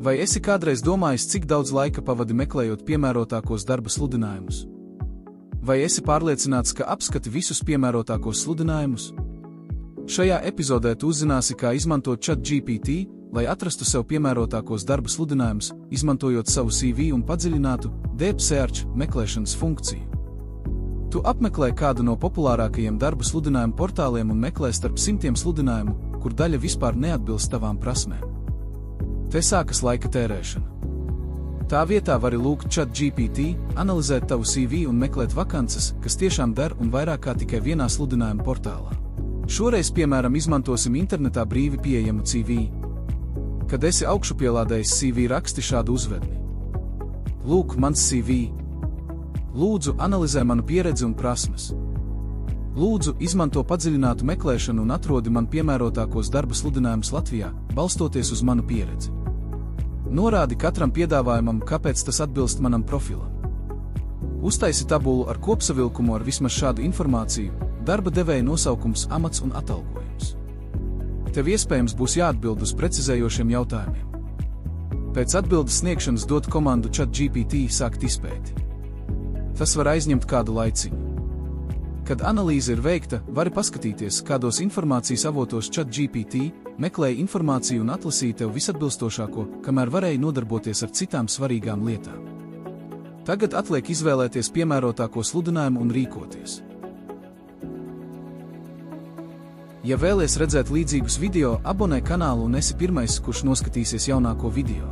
Vai esi kādreiz domājis, cik daudz laika pavadi meklējot piemērotākos darba sludinājumus? Vai esi pārliecināts, ka apskati visus piemērotākos sludinājumus? Šajā epizodē tu uzzināsi, kā izmantot ChatGPT, lai atrastu sev piemērotākos darba sludinājumus, izmantojot savu CV un padziļinātu Deep Search meklēšanas funkciju. Tu apmeklē kādu no populārākajiem darba sludinājumu portāliem un meklē starp simtiem sludinājumu, kur daļa vispār neatbilst tavām prasmēm. Te sākas laika tērēšana. Tā vietā vari lūgt ChatGPT, analizēt tavu CV un meklēt vakances, kas tiešām der un vairāk kā tikai vienā sludinājuma portālā. Šoreiz, piemēram, izmantosim internetā brīvi pieejamu CV. Kad esi augšupielādējis CV, raksti šādu uzvedni. Lūk, mans CV. Lūdzu, analizē manu pieredzi un prasmes. Lūdzu, izmanto padziļinātu meklēšanu un atrodi man piemērotākos darba sludinājumus Latvijā, balstoties uz manu pieredzi. Norādi katram piedāvājumam, kāpēc tas atbilst manam profilam. Uztaisi tabulu ar kopsavilkumu ar vismaz šādu informāciju, darba devēja nosaukums, amats un atalgojums. Tev iespējams būs jāatbild uz precizējošiem jautājumiem. Pēc atbildes sniegšanas dod komandu ChatGPT sākt izpēti. Tas var aizņemt kādu laiciņu. Kad analīze ir veikta, vari paskatīties, kādos informācijas avotos ChatGPT meklēja informāciju un atlasīja tev visatbilstošāko, kamēr varēja nodarboties ar citām svarīgām lietām. Tagad atliek izvēlēties piemērotāko sludinājumu un rīkoties. Ja vēlies redzēt līdzīgus video, abonē kanālu un esi pirmais, kurš noskatīsies jaunāko video.